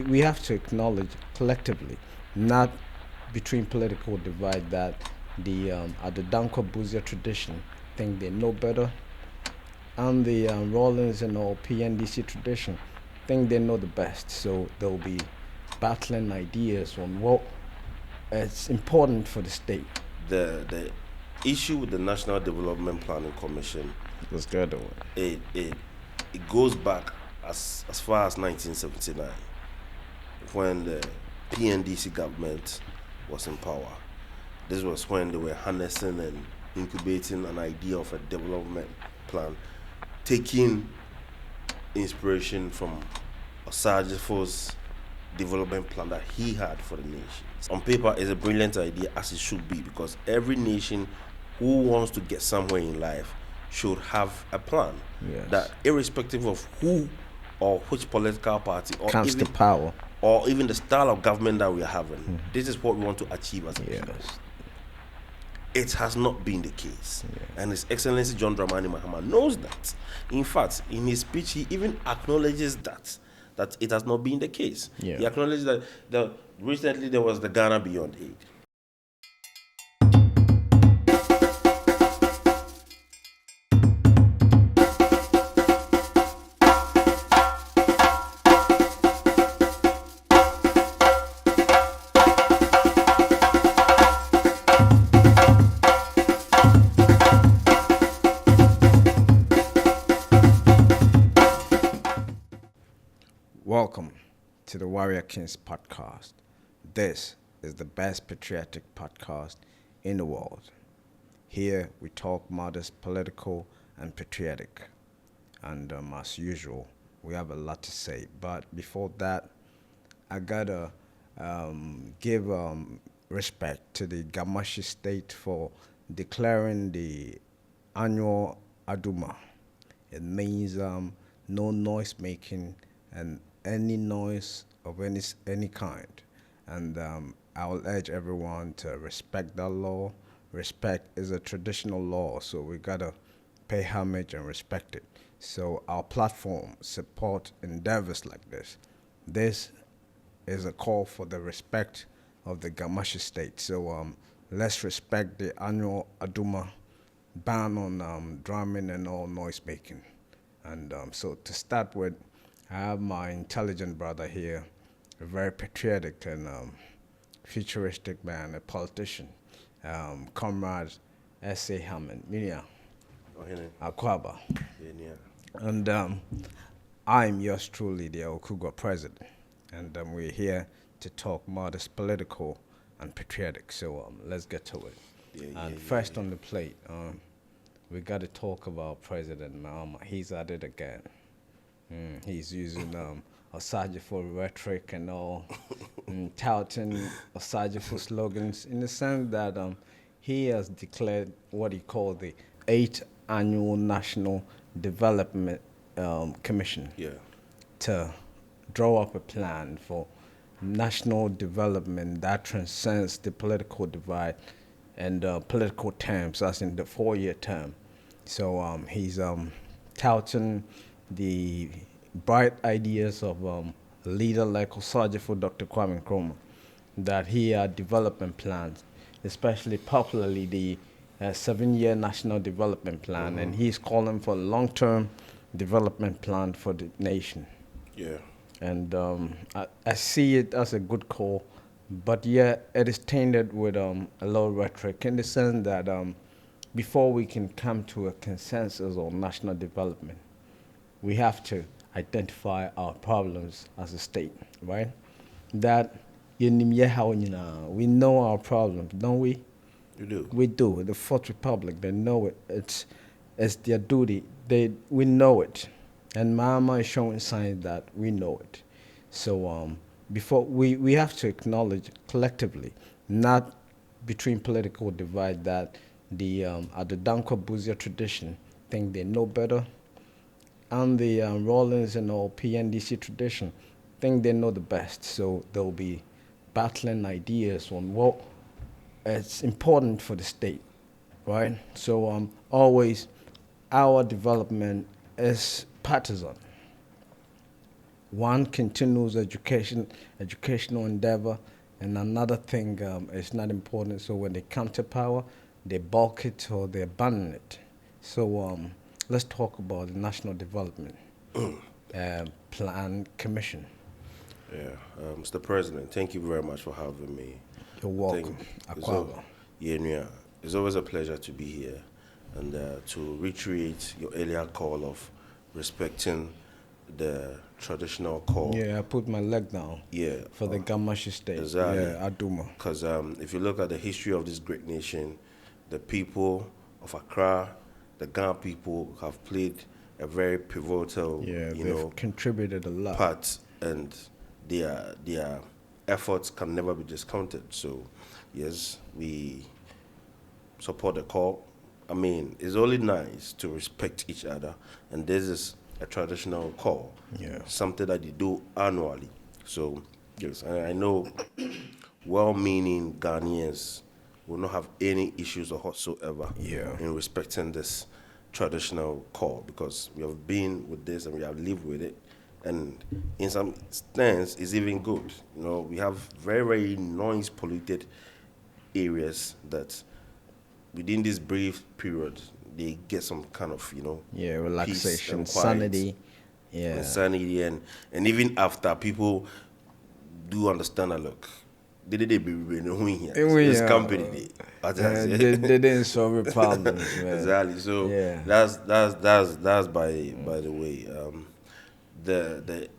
we have to acknowledge collectively, not between political divide, that the Adodanko Buzia tradition think they know better, and the Rollins and all PNDC tradition think they know the best. So they'll be battling ideas on what is important for the state. The issue with the National Development Planning Commission, Let's go to it. it goes back as far as 1979, when the PNDC government was in power. This was when they were harnessing and incubating an idea of a development plan, taking inspiration from Osagyefo's development plan that he had for the nation. On paper, it's a brilliant idea, as it should be, because every nation who wants to get somewhere in life should have a plan. Yes. That irrespective of who or which political party or Comes to power. or even the style of government that we are having, this is what we want to achieve as a people. It has not been the case. And His Excellency John Dramani Mahama knows that. In fact, in his speech, he even acknowledges that it has not been the case. He acknowledges that recently there was the Ghana Beyond Aid. Welcome to the Warrior Kings podcast. This is the best patriotic podcast in the world. Here we talk modest, political, and patriotic. And as usual, we have a lot to say. But before that, I gotta give respect to the Gamashi state for declaring the annual Aduma. It means no noise making and any noise of any kind. And I will urge everyone to respect that law. Respect is a traditional law, so we gotta pay homage and respect it. So our platform support endeavors like this. This is a call for the respect of the Gamashi state. So let's respect the annual Aduma ban on drumming and all noise making. And so to start with, I have my intelligent brother here, a very patriotic and futuristic man, a politician, Comrade S.A. Hammond, Minia Akwaba. And I'm yours truly, the Okugwa president. And we're here to talk modest, political, and patriotic. So let's get to it. First on the plate, we got to talk about President Mahama. He's at it again. He's using Osagyefo rhetoric and all, touting Osagyefo slogans in the sense that he has declared what he called the 8th Annual National Development Commission to draw up a plan for national development that transcends the political divide and political terms, as in the 4-year term. So he's touting the bright ideas of a leader like Osagyefo, Dr. Kwame Nkrumah, that he had development plans, especially popularly the 7-year National Development Plan, and he's calling for a long-term development plan for the nation. And I see it as a good call, but yet it is tainted with a lot of rhetoric in the sense that before we can come to a consensus on national development, we have to identify our problems as a state, right? That we know our problems, don't we? You do. We do. The Fourth Republic, they know it. It's their duty. We know it. And Mahama is showing signs that we know it. So before we have to acknowledge collectively, not between political divide, that the Adodanko Buzia tradition think they know better, and the Rollins and all PNDC tradition think they know the best. So they'll be battling ideas on what is important for the state, right? So always our development is partisan. one continuous educational endeavor, and another thing is not important. So when they come to power, they bulk it or they abandon it. So let's talk about the National Development Plan Commission. Yeah, Mr. President, thank you very much for having me. You're I think welcome, Aquaba. yeah, it's always a pleasure to be here and to reiterate your earlier call of respecting the traditional call. Yeah, I put my leg down Yeah, for the Gamashi state. exactly. Yeah, Aduma. Because if you look at the history of this great nation, the people of Accra, the Ghana people have played a very pivotal, Yeah, they've contributed a lot. part, and their efforts can never be discounted. So, yes, we support the call. I mean, it's only nice to respect each other, and this is a traditional call, Yeah. something that they do annually. So, yes, and I know well-meaning Ghanaians will not have any issues or whatsoever Yeah. in respecting this traditional call, because we have been with this and we have lived with it, and in some sense it's even good. You know, we have very, very noise polluted areas that within this brief period they get some kind of, Yeah, peace relaxation, and quiet sanity. and Yeah. sanity, and even after, people do understand that, look, they be renewing here. This company They didn't solve the problems, man. exactly. So Yeah. that's by the way. The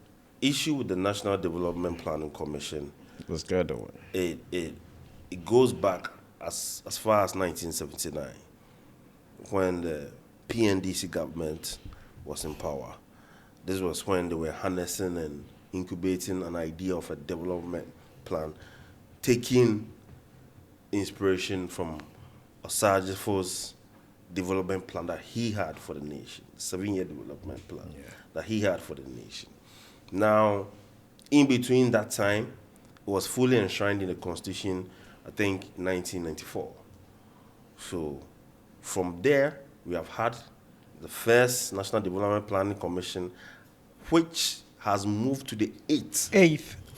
issue with the National Development Planning Commission, Let's go to it. it goes back as far as 1979, when the PNDC government was in power. This was when they were harnessing and incubating an idea of a development plan, taking inspiration from Osagyefo's development plan that he had for the nation, 7-year development plan that he had for the nation. Now, in between that time, it was fully enshrined in the Constitution, I think, 1994. So, from there, we have had the first National Development Planning Commission, which has moved to the eighth,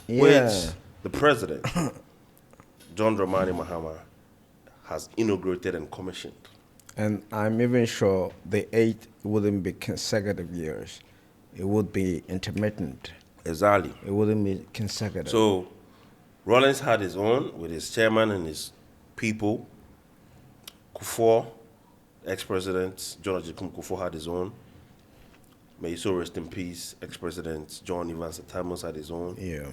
Yeah. which the president, John Dramani Mahama, has inaugurated and commissioned. And I'm even sure the 8 wouldn't be consecutive years. It would be intermittent. Exactly. It wouldn't be consecutive. So, Rollins had his own with his chairman and his people. Kufuor, ex-president John Ajikum Kufuor, had his own. May he so rest in peace. Ex-president John Evans Atamos had his own. Yeah.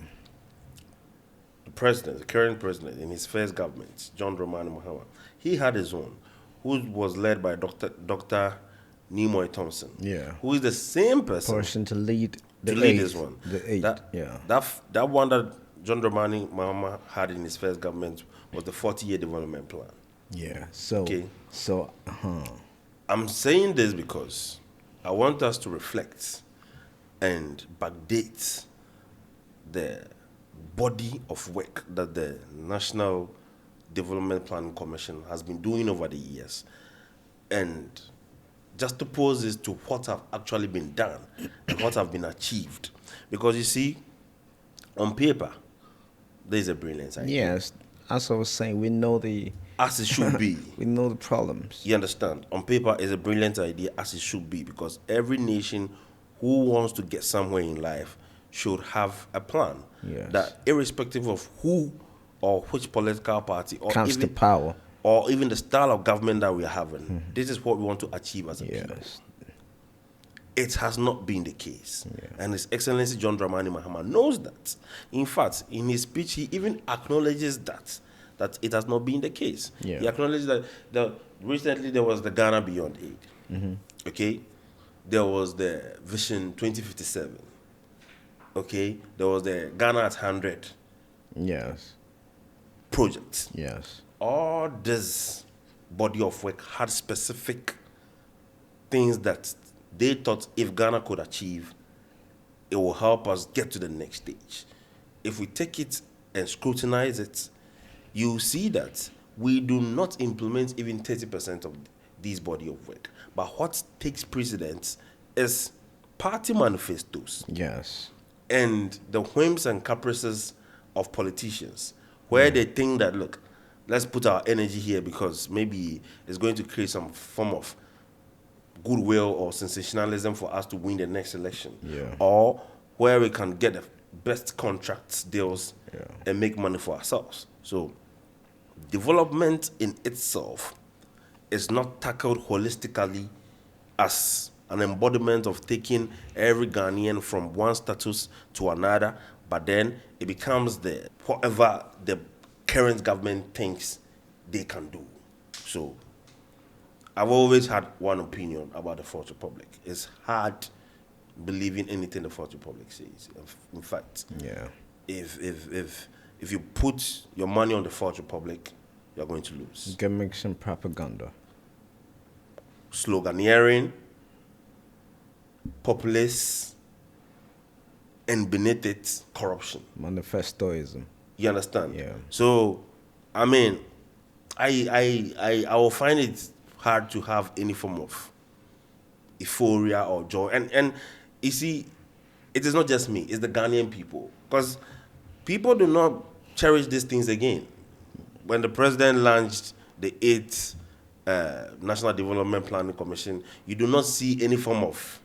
The president, the current president in his first government, John Dramani Mahama, he had his own, who was led by Dr. Nimoy Thompson. Yeah. Who is the same person To lead the to lead eighth, this one. The 8. Yeah. That one that John Dramani Mahama had in his first government was the 40-year development plan. Yeah. So. Okay. So. I'm saying this because I want us to reflect and backdate the body of work that the National Development Planning Commission has been doing over the years, and just to pose this to what have actually been done and what have been achieved. Because you see, on paper, there's a brilliant idea. Yes. As I was saying, we know the. As it should be. We know the problems. You understand? On paper, it's a brilliant idea, as it should be, because every nation who wants to get somewhere in life should have a plan. Yes. That irrespective of who or which political party or Comes to power. or even the style of government that we are having, this is what we want to achieve as a people. Yes. It has not been the case. Yeah. And His Excellency John Dramani Mahama knows that. In fact, in his speech, he even acknowledges that it has not been the case. Yeah. He acknowledges that recently there was the Ghana Beyond Aid. Okay? There was the Vision 2057. Okay? There was the Ghana at 100 Yes. project. Yes. All this body of work had specific things that they thought if Ghana could achieve, it will help us get to the next stage. If we take it and scrutinize it, you see that we do not implement even 30% of this body of work. But what takes precedence is party manifestos. Yes. and the whims and caprices of politicians, where they think that, look, let's put our energy here because maybe it's going to create some form of goodwill or sensationalism for us to win the next election, Yeah. or where we can get the best contracts deals Yeah. and make money for ourselves. So development in itself is not tackled holistically as an embodiment of taking every Ghanaian from one status to another, but then it becomes the whatever the current government thinks they can do. So I've always had one opinion about the Fourth Republic. It's hard believing anything the Fourth Republic says. In fact, Yeah. if you put your money on the Fourth Republic, you're going to lose. Gimmicks and propaganda. Sloganeering, populist, and beneath it, corruption. Manifestoism. You understand? Yeah. So, I mean, I will find it hard to have any form of euphoria or joy. And you see, it is not just me, it's the Ghanaian people. Because people do not cherish these things again. When the president launched the 8th National Development Planning Commission, you do not see any form of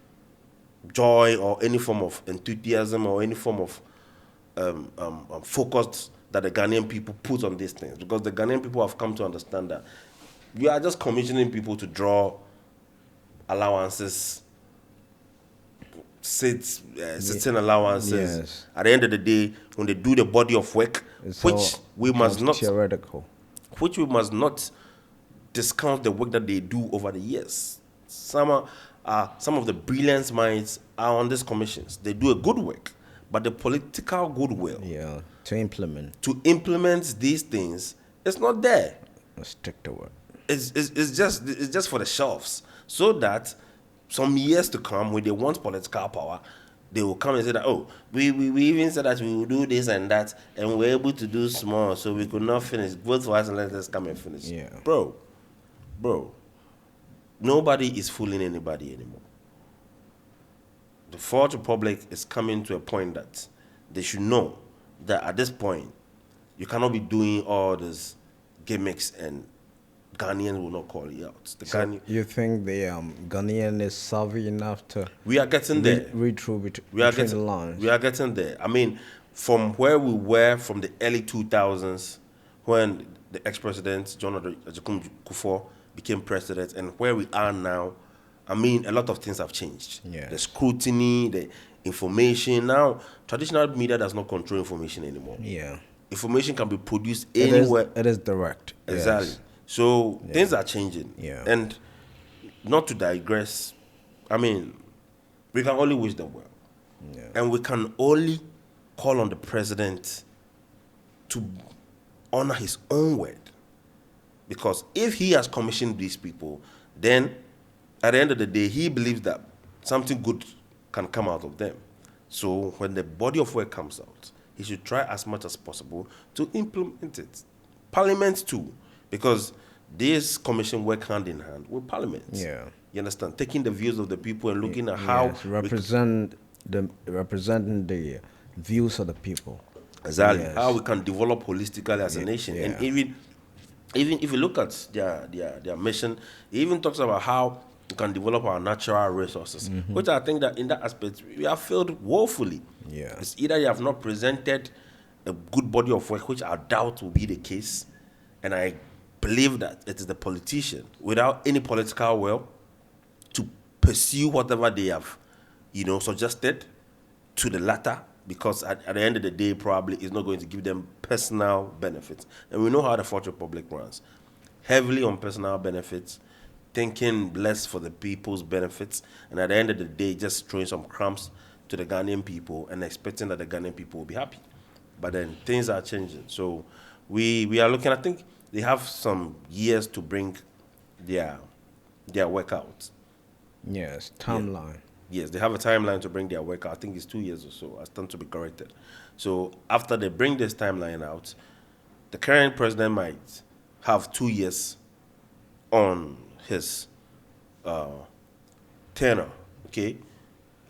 joy or any form of enthusiasm or any form of focus that the Ghanaian people put on these things. Because the Ghanaian people have come to understand that we are just commissioning people to draw allowances, sitting allowances. Yes. At the end of the day, when they do the body of work, It's which all we must becomes not theoretical. which we must not discount the work that they do over the years. Some of the brilliant minds are on these commissions. They do a good work, but the political goodwill Yeah. To to implement these things is not there. stick to it. It's just for the shelves, so that some years to come, when they want political power, they will come and say that, oh, we even said that we will do this and that, and we were able to do small, so we could not finish. Vote for us and let us come and finish. Yeah. Bro, nobody is fooling anybody anymore. The Fourth Republic is coming to a point that they should know that at this point, you cannot be doing all these gimmicks and Ghanaians will not call you out. You think the Ghanaian is savvy enough to We are getting there. read through We are between the getting lines? We are getting there. I mean, from where we were from the early 2000s, when the ex-president John Adjei Kufuor became president, and where we are now, I mean, a lot of things have changed. Yes. The scrutiny, the information. Now, traditional media does not control information anymore. Yeah. Information can be produced It anywhere. is direct. Exactly. Yes. So things are changing. Yeah. And not to digress, I mean, we can only wish them well. Yeah. And we can only call on the president to honor his own word. Because if he has commissioned these people, then at the end of the day, he believes that something good can come out of them. So when the body of work comes out, he should try as much as possible to implement it. Parliament too, because this commission work hand in hand with Parliament. Yeah. You understand? Taking the views of the people and looking at how Yes, representing the views of the people. exactly Yes. how we can develop holistically as a Yeah, nation. yeah. And even if you look at their mission, it even talks about how we can develop our natural resources, which I think that in that aspect we have failed woefully. Yeah. It's either you have not presented a good body of work, which I doubt will be the case, and I believe that it is the politician without any political will to pursue whatever they have, suggested to the latter, because at the end of the day, probably it's not going to give them personal benefits. And we know how the Fourth Republic runs. Heavily on personal benefits, thinking less for the people's benefits, and at the end of the day, just throwing some crumbs to the Ghanaian people and expecting that the Ghanaian people will be happy. But then things are changing. So we are looking, I think they have some years to bring their work out. Yes. Timeline. Yes, they have a timeline to bring their work out. I think it's 2 years or so. I stand to be corrected. So after they bring this timeline out, the current president might have 2 years on his tenure, okay?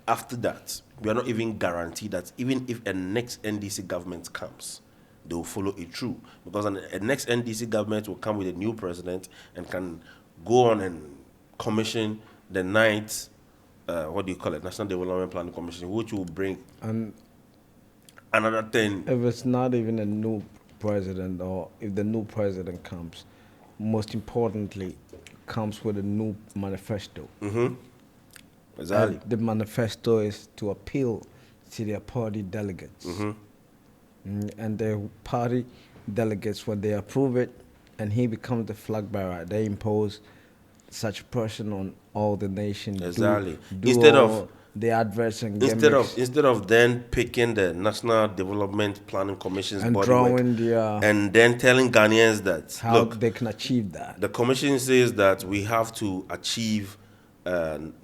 after that, we are not even guaranteed that even if a next NDC government comes, they will follow it through. Because a next NDC government will come with a new president and can go on and commission the ninth, what do you call it, National Development Planning Commission, which will bring And another 10. if it's not even a new president, or if the new president comes, most importantly, comes with a new manifesto. Exactly. And the manifesto is to appeal to their party delegates. And the party delegates, when they approve it and he becomes the flag bearer, they impose such a person on all the nation. Exactly. Do Instead all of the adverts and instead of then picking the National Development Planning Commission's and body drawing work, and then telling Ghanaians that how look, they can achieve that. the commission says that we have to achieve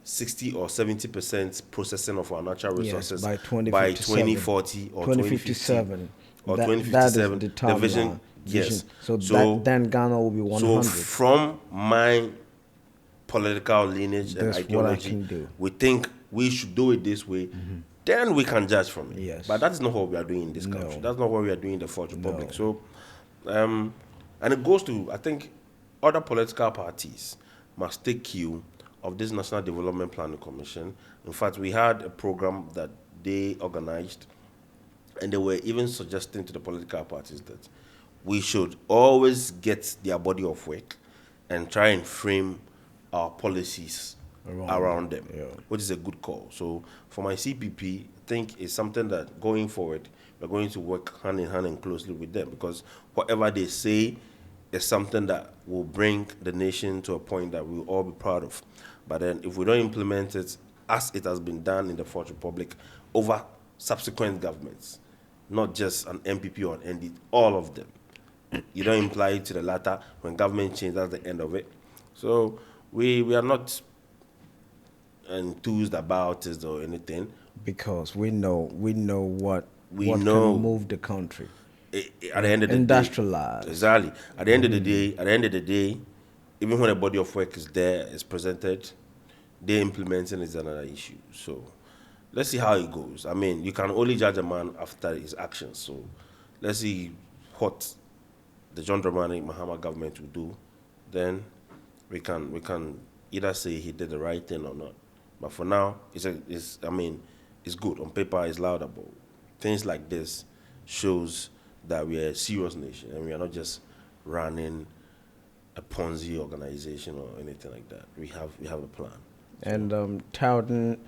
60 or 70% processing of our natural resources by by 2057. 2040 or 2057. or That- 2057. That is the The vision, timeline. yes. So, So- then Ghana will be 100. So from my political lineage and That's what I ideology, can do. we think we should do it this way. Then we can judge from it. Yes. But that is not what we are doing in this No. country. That's not what we are doing in the Fourth Republic. No. So, and it goes to, I think, other political parties must take cue of this National Development Planning Commission. In fact, we had a program that they organized, and they were even suggesting to the political parties that we should always get their body of work and try and frame our policies around them, yeah. which is a good call. So for my CPP, I think it's something that going forward, we're going to work hand in hand and closely with them, because whatever they say is something that will bring the nation to a point that we'll all be proud of. But then if we don't implement it as it has been done in the Fourth Republic over subsequent governments, not just an MPP or an ND, all of them, you don't imply it to the latter. When government change, that's the end of it. So we are not enthused about it or anything. Because we know what We what know- can move the country. At the end of the Industrialized. day, exactly. At the end of the day, even when a body of work is there, is presented, they implementing is another issue. So let's see how it goes. I mean, you can only judge a man after his actions. So let's see what the John Dramani Mahama government will do. Then we can either say he did the right thing or not. But for now, it's good. On paper, it's laudable. Things like this shows that we are a serious nation and we are not just running a Ponzi organization or anything like that. We have a plan. And touting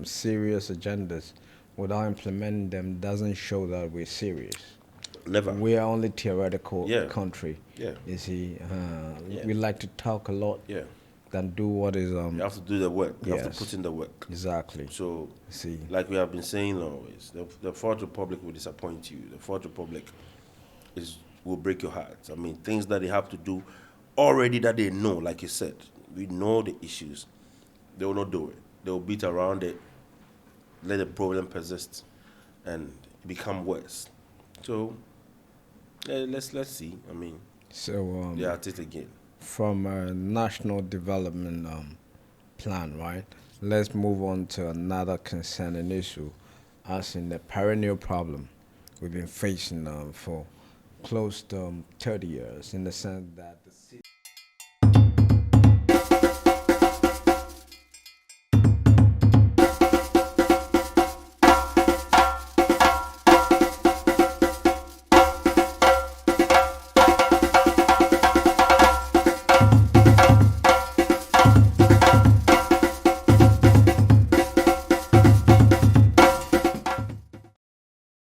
serious agendas without implementing them doesn't show that we're serious. Never. We are only theoretical Yeah. country. Yeah. You see, Yeah. we like to talk a lot Yeah. than do what is You have to do the work. You have Yes. to put in the work. exactly. So, See, like we have been saying always, the Fourth Republic will disappoint you. The Fourth Republic will break your heart. I mean, things that they have to do already that they know, like you said, we know the issues. They will not do it. They will beat around it, let the problem persist, and become worse. So, let's see. I mean, so they are at it again. from a national development plan, right? Let's move on to another concerning issue, as in the perennial problem we've been facing for close to 30 years, in the sense that the city